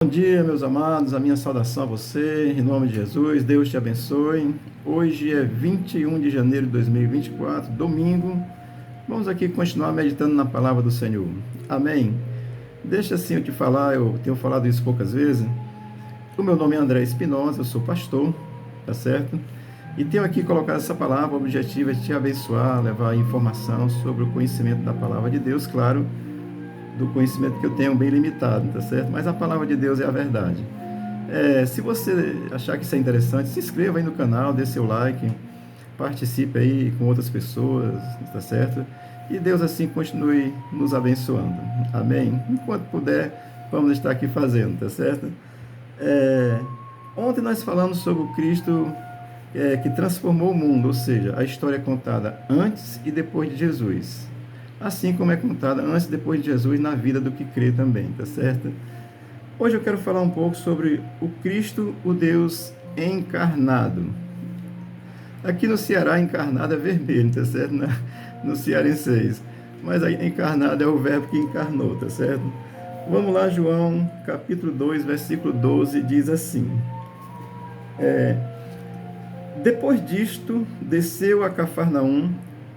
Bom dia, meus amados, a minha saudação a você, em nome de Jesus, Deus te abençoe. Hoje é 21 de janeiro de 2024, domingo. Vamos aqui continuar meditando na palavra do Senhor. Amém. Deixa assim eu te falar, eu tenho falado isso poucas vezes. O meu nome é André Espinosa, eu sou pastor, tá certo? E tenho aqui colocado essa palavra, o objetivo é te abençoar, levar informação sobre o conhecimento da palavra de Deus, claro, do conhecimento que eu tenho bem limitado, tá certo? Mas a palavra de Deus é a verdade. Se você achar que isso é interessante, se inscreva aí no canal, dê seu like, participe aí com outras pessoas, tá certo? E Deus assim continue nos abençoando. Amém? Enquanto puder, vamos estar aqui fazendo, tá certo? Ontem nós falamos sobre o Cristo que transformou o mundo, ou seja, a história é contada antes e depois de Jesus. Assim como é contada antes e depois de Jesus na vida do que crê também, tá certo? Hoje eu quero falar um pouco sobre o Cristo, o Deus encarnado. Aqui no Ceará, encarnado é vermelho, tá certo? No cearenseis. Mas aí encarnado é o verbo que encarnou, tá certo? Vamos lá, João, capítulo 2, versículo 12, diz assim. Depois disto, desceu a Cafarnaum,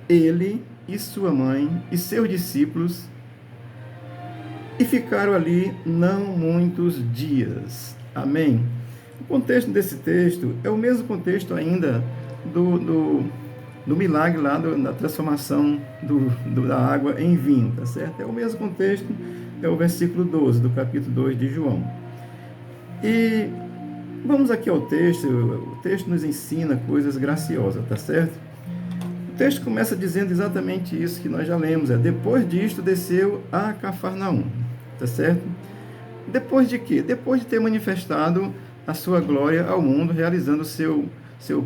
ele e sua mãe e seus discípulos, e ficaram ali não muitos dias. Amém? O contexto desse texto é o mesmo contexto ainda do milagre lá, da transformação da água em vinho, tá certo? É o mesmo contexto, é o versículo 12 do capítulo 2 de João. E vamos aqui ao texto, o texto nos ensina coisas graciosas, tá certo? O texto começa dizendo exatamente isso que nós já lemos, depois disto desceu a Cafarnaum, tá certo? Depois de quê? Depois de ter manifestado a sua glória ao mundo, realizando o seu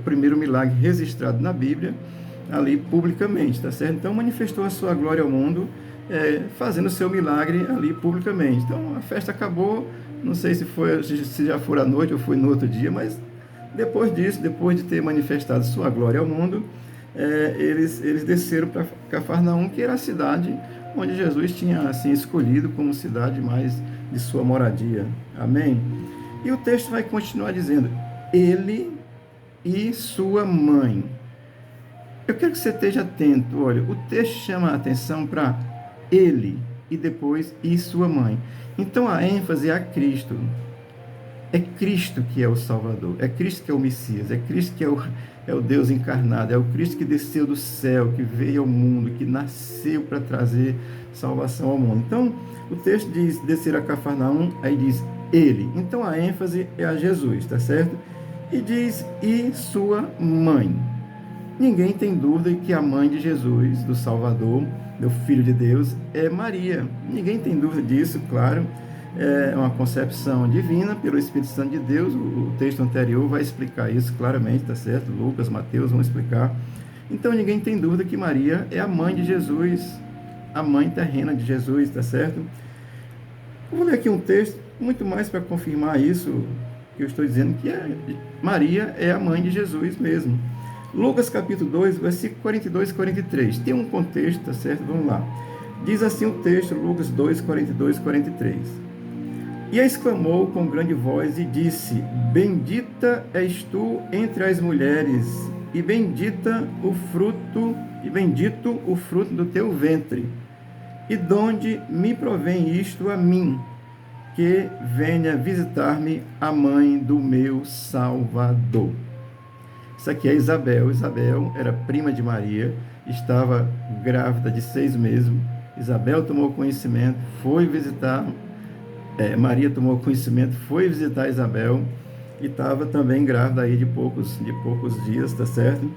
primeiro milagre registrado na Bíblia, ali publicamente, tá certo? Então manifestou a sua glória ao mundo, fazendo o seu milagre ali publicamente. Então a festa acabou, não sei se já foi à noite ou foi no outro dia, mas depois disso, depois de ter manifestado sua glória ao mundo, eles desceram para Cafarnaum, que era a cidade onde Jesus tinha assim escolhido como cidade mais de sua moradia. Amém? E o texto vai continuar dizendo, ele e sua mãe. Eu quero que você esteja atento, olha, o texto chama a atenção para ele e depois e sua mãe. Então a ênfase é a Cristo. É Cristo que é o Salvador, é Cristo que é o Messias, é Cristo que é o Deus encarnado, é o Cristo que desceu do céu, que veio ao mundo, que nasceu para trazer salvação ao mundo. Então, o texto diz, descer a Cafarnaum, aí diz, ele. Então, a ênfase é a Jesus, tá certo? E diz, e sua mãe. Ninguém tem dúvida que a mãe de Jesus, do Salvador, do Filho de Deus, é Maria. Ninguém tem dúvida disso, claro. É uma concepção divina pelo Espírito Santo de Deus. O texto anterior vai explicar isso claramente, tá certo? Lucas, Mateus vão explicar. Então ninguém tem dúvida que Maria é a mãe de Jesus, a mãe terrena de Jesus, tá certo? Eu vou ler aqui um texto, muito mais para confirmar isso que eu estou dizendo, que Maria é a mãe de Jesus mesmo. Lucas capítulo 2, versículo 42 e 43. Tem um contexto, tá certo? Vamos lá. Diz assim o texto, Lucas 2, 42 e 43. E exclamou com grande voz e disse, bendita és tu entre as mulheres, e bendito o fruto do teu ventre. E donde me provém isto a mim, que venha visitar-me a mãe do meu Salvador. Isso aqui é Isabel. Isabel era prima de Maria, estava grávida de 6 meses. Isabel tomou conhecimento, foi visitar Maria tomou conhecimento, foi visitar Isabel e estava também grávida aí de poucos dias, tá certo?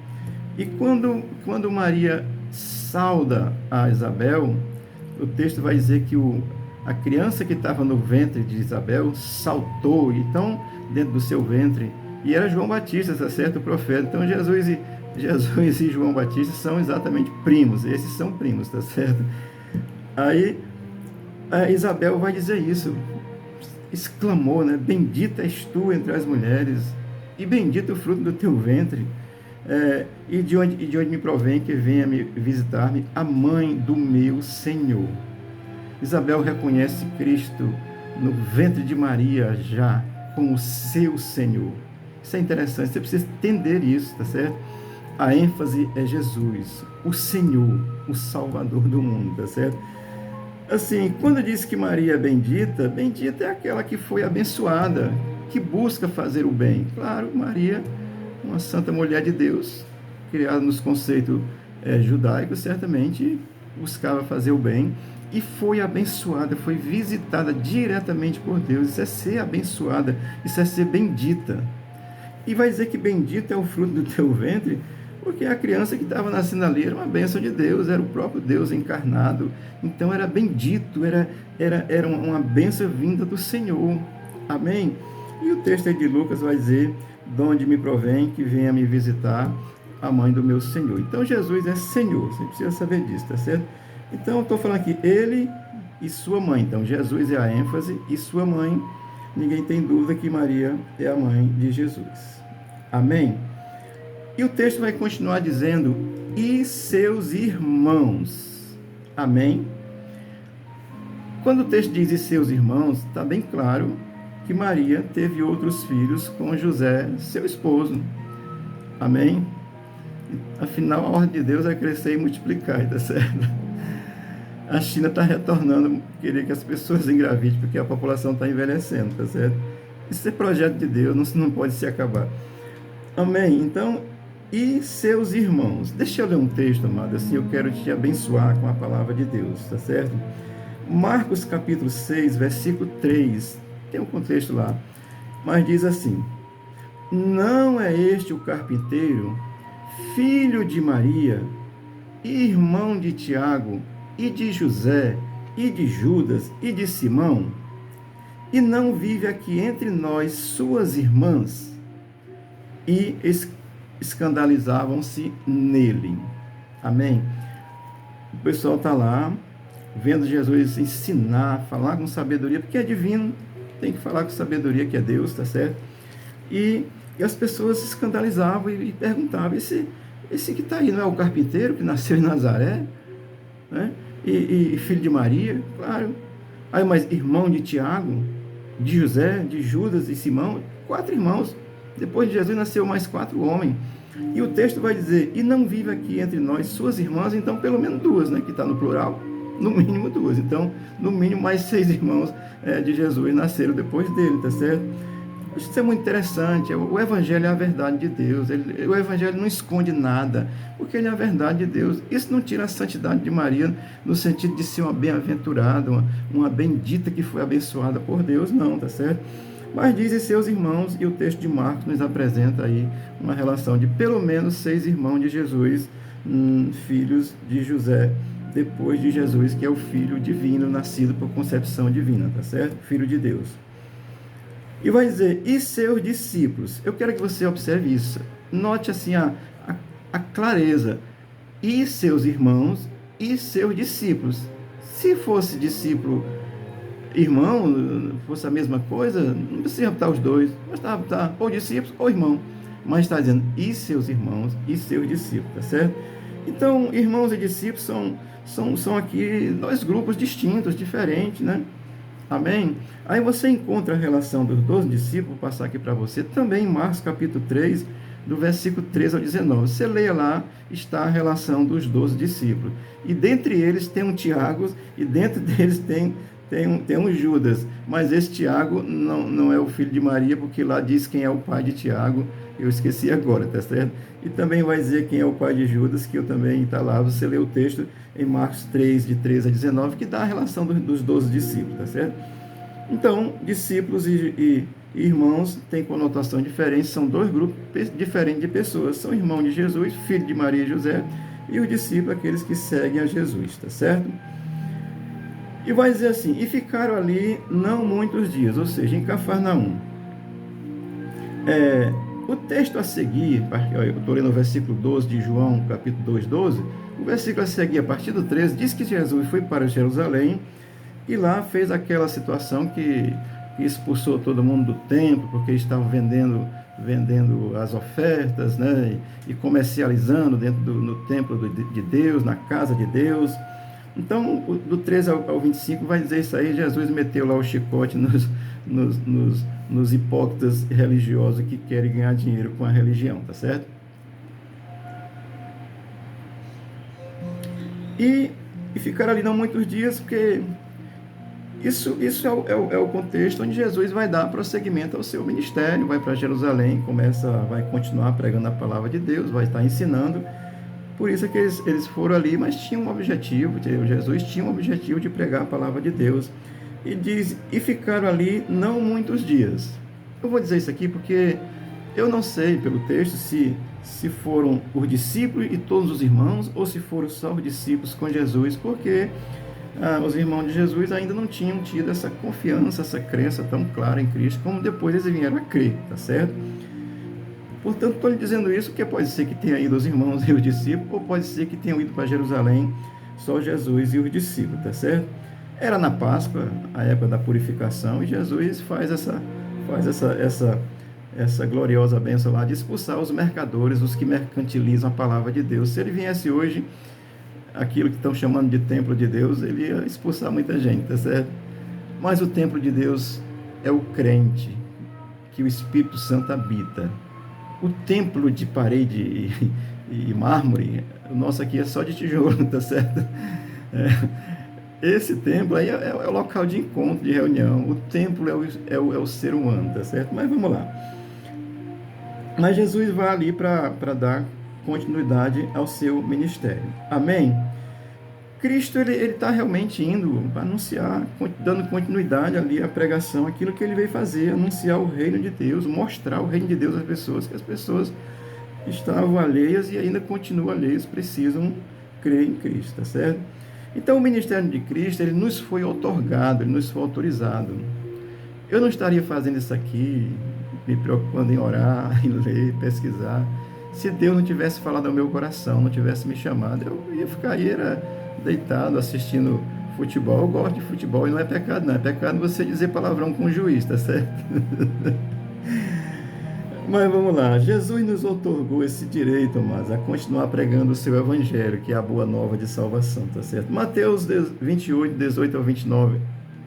E quando Maria sauda a Isabel, o texto vai dizer que a criança que estava no ventre de Isabel saltou, então, dentro do seu ventre, e era João Batista, tá certo? O profeta. Então, Jesus e João Batista são exatamente primos, esses são primos, tá certo? Aí, a Isabel vai dizer isso, exclamou, né? Bendita és tu entre as mulheres, e bendito o fruto do teu ventre, e de onde me provém que venha visitar-me a mãe do meu Senhor. Isabel reconhece Cristo no ventre de Maria já com o seu Senhor. Isso é interessante, você precisa entender isso, tá certo? A ênfase é Jesus, o Senhor, o Salvador do mundo, tá certo? Assim, quando diz que Maria é bendita, bendita é aquela que foi abençoada, que busca fazer o bem. Claro, Maria, uma santa mulher de Deus, criada nos conceitos judaicos, certamente buscava fazer o bem e foi abençoada, foi visitada diretamente por Deus. Isso é ser abençoada, isso é ser bendita. E vai dizer que bendito é o fruto do teu ventre, porque a criança que estava nascendo ali era uma bênção de Deus, era o próprio Deus encarnado. Então era bendito, era uma bênção vinda do Senhor. Amém? E o texto aí de Lucas vai dizer, de onde me provém que venha me visitar a mãe do meu Senhor. Então Jesus é Senhor, você precisa saber disso, tá certo? Então eu estou falando aqui, ele e sua mãe. Então Jesus é a ênfase e sua mãe, ninguém tem dúvida que Maria é a mãe de Jesus. Amém? E o texto vai continuar dizendo, e seus irmãos. Amém? Quando o texto diz e seus irmãos, está bem claro que Maria teve outros filhos com José, seu esposo. Amém? Afinal, a ordem de Deus é crescer e multiplicar, tá certo? A China está retornando, querer que as pessoas engravidem, porque a população está envelhecendo, tá certo? Isso é projeto de Deus, não pode se acabar. Amém? Então, e seus irmãos. Deixa eu ler um texto, amado, assim eu quero te abençoar com a palavra de Deus, tá certo? Marcos capítulo 6, versículo 3, tem um contexto lá, mas diz assim, não é este o carpinteiro, filho de Maria, irmão de Tiago, e de José, e de Judas, e de Simão? E não vive aqui entre nós suas irmãs? E escandalizavam-se nele. Amém? O pessoal está lá, vendo Jesus ensinar, falar com sabedoria, porque é divino, tem que falar com sabedoria, que é Deus, tá certo? E as pessoas se escandalizavam e perguntavam, esse que está aí não é o carpinteiro que nasceu em Nazaré? Né? E filho de Maria? Claro. Aí, mas irmão de Tiago, de José, de Judas e Simão, 4 irmãos. Depois de Jesus nasceu mais 4 homens. E o texto vai dizer, e não vive aqui entre nós suas irmãs, então pelo menos 2, né? Que está no plural, no mínimo 2. Então, no mínimo mais 6 irmãos de Jesus nasceram depois dele, tá certo? Isso é muito interessante. O Evangelho é a verdade de Deus. O Evangelho não esconde nada, porque ele é a verdade de Deus. Isso não tira a santidade de Maria no sentido de ser uma bem-aventurada, uma bendita que foi abençoada por Deus, não, tá certo? Mas dizem seus irmãos, e o texto de Marcos nos apresenta aí uma relação de pelo menos 6 irmãos de Jesus, filhos de José, depois de Jesus, que é o Filho divino, nascido por concepção divina, tá certo? Filho de Deus. E vai dizer, e seus discípulos? Eu quero que você observe isso. Note assim a clareza. E seus irmãos e seus discípulos. Se fosse discípulo, irmão, fosse a mesma coisa, não precisa botar os dois. Mas tá ou discípulos ou irmão. Mas está dizendo, e seus irmãos e seus discípulos, tá certo? Então, irmãos e discípulos são aqui 2 grupos distintos, diferentes, né? Amém? Aí você encontra a relação dos 12 discípulos, vou passar aqui para você, também em Marcos capítulo 3, do versículo 13 ao 19. Você leia lá, está a relação dos 12 discípulos. E dentre eles tem um Tiago, e dentro deles tem um Judas. Mas esse Tiago não é o filho de Maria, porque lá diz quem é o pai de Tiago, eu esqueci agora, tá certo? E também vai dizer quem é o pai de Judas, que eu também está lá, você lê o texto em Marcos 3, de 13 a 19, que dá a relação dos 12 discípulos, tá certo? Então, discípulos e irmãos têm conotação diferente, são 2 grupos diferentes de pessoas, são irmãos de Jesus, filho de Maria e José, e os discípulos, aqueles que seguem a Jesus, tá certo? E vai dizer assim, e ficaram ali não muitos dias, ou seja, em Cafarnaum. O texto a seguir, eu estou lendo o versículo 12 de João, capítulo 2, 12, o versículo a seguir, a partir do 13, diz que Jesus foi para Jerusalém e lá fez aquela situação que expulsou todo mundo do templo, porque estavam vendendo as ofertas, né, e comercializando dentro no templo de Deus, na casa de Deus. Então, do 13 ao 25 vai dizer isso aí, Jesus meteu lá o chicote nos hipócritas religiosos que querem ganhar dinheiro com a religião, tá certo? E ficaram ali não muitos dias, porque isso é o contexto onde Jesus vai dar prosseguimento ao seu ministério, vai para Jerusalém, vai continuar pregando a palavra de Deus, vai estar ensinando. Por isso é que eles foram ali, mas tinham um objetivo, Jesus tinha um objetivo de pregar a palavra de Deus. E diz, e ficaram ali não muitos dias. Eu vou dizer isso aqui porque eu não sei, pelo texto, se foram os discípulos e todos os irmãos, ou se foram só os discípulos com Jesus, porque os irmãos de Jesus ainda não tinham tido essa confiança, essa crença tão clara em Cristo, como depois eles vieram a crer, tá certo? Portanto, estou lhe dizendo isso porque pode ser que tenha ido os irmãos e os discípulos, ou pode ser que tenham ido para Jerusalém só Jesus e os discípulos, tá certo? Era na Páscoa, a época da purificação, e Jesus faz essa gloriosa bênção lá de expulsar os mercadores, os que mercantilizam a palavra de Deus. Se ele viesse hoje, aquilo que estão chamando de templo de Deus, ele ia expulsar muita gente, tá certo? Mas o templo de Deus é o crente, que o Espírito Santo habita. O templo de parede e mármore, o nosso aqui é só de tijolo, tá certo? Esse templo aí é o local de encontro, de reunião. O templo é o ser humano, tá certo? Mas vamos lá. Mas Jesus vai ali para dar continuidade ao seu ministério. Amém? Cristo, ele está realmente indo para anunciar, dando continuidade ali à pregação, aquilo que ele veio fazer, anunciar o reino de Deus, mostrar o reino de Deus às pessoas, que as pessoas estavam alheias e ainda continuam alheias, precisam crer em Cristo, tá certo? Então, o ministério de Cristo, ele nos foi outorgado, ele nos foi autorizado. Eu não estaria fazendo isso aqui, me preocupando em orar, em ler, pesquisar, se Deus não tivesse falado ao meu coração, não tivesse me chamado. Eu ia ficar aí, deitado, assistindo futebol. Eu gosto de futebol e não é pecado, não. É pecado você dizer palavrão com o juiz, tá certo? Mas vamos lá. Jesus nos outorgou esse direito, mas a continuar pregando o seu evangelho, que é a boa nova de salvação, tá certo? Mateus 28, 18 ao 29,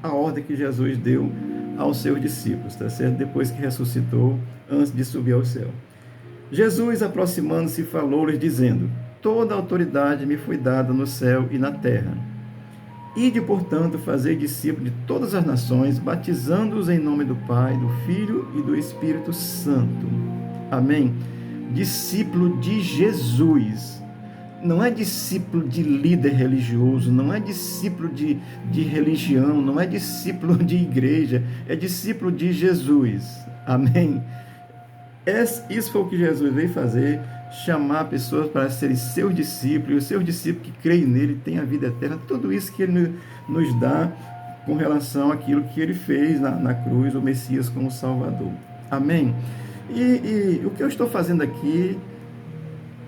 a ordem que Jesus deu aos seus discípulos, tá certo? Depois que ressuscitou, antes de subir ao céu. Jesus, aproximando-se, falou-lhes, dizendo: toda a autoridade me foi dada no céu e na terra. Ide, portanto, fazer discípulos de todas as nações, batizando-os em nome do Pai, do Filho e do Espírito Santo. Amém? Discípulo de Jesus. Não é discípulo de líder religioso, não é discípulo de religião, não é discípulo de igreja, é discípulo de Jesus. Amém? Isso foi o que Jesus veio fazer, chamar pessoas para serem seus discípulos, e os seus discípulos que creem nele têm a vida eterna. Tudo isso que ele nos dá com relação àquilo que ele fez na cruz, o Messias como Salvador. Amém? E o que eu estou fazendo aqui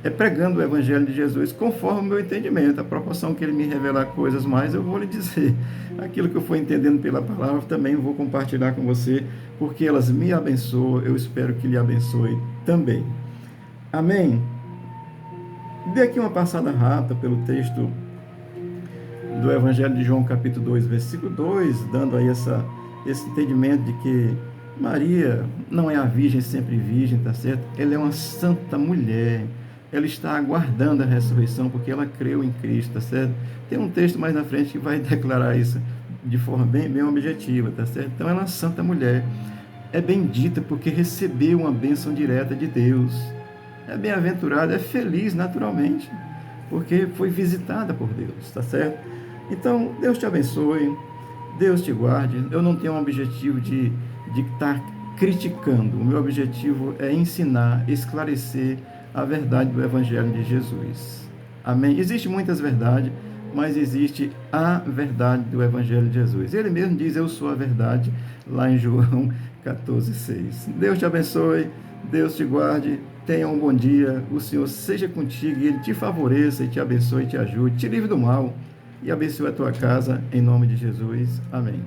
é pregando o Evangelho de Jesus conforme o meu entendimento. A proporção que ele me revelar coisas mais, eu vou lhe dizer. Aquilo que eu for entendendo pela palavra, também vou compartilhar com você, porque elas me abençoam, eu espero que lhe abençoe também. Amém? Dê aqui uma passada rápida pelo texto do Evangelho de João, capítulo 2, versículo 2, dando aí esse entendimento de que Maria não é a virgem sempre virgem, tá certo? Ela é uma santa mulher. Ela está aguardando a ressurreição porque ela creu em Cristo, tá certo? Tem um texto mais na frente que vai declarar isso de forma bem objetiva, tá certo? Então ela é uma santa mulher. É bendita porque recebeu uma bênção direta de Deus. É bem-aventurada, é feliz naturalmente, porque foi visitada por Deus, tá certo? Então, Deus te abençoe, Deus te guarde. Eu não tenho um objetivo de estar criticando. O meu objetivo é ensinar, esclarecer a verdade do Evangelho de Jesus. Amém? Existem muitas verdades, mas existe a verdade do Evangelho de Jesus. Ele mesmo diz: eu sou a verdade, lá em João 14,6. Deus te abençoe, Deus te guarde, tenha um bom dia, o Senhor seja contigo e Ele te favoreça e te abençoe e te ajude, te livre do mal e abençoe a tua casa, em nome de Jesus. Amém.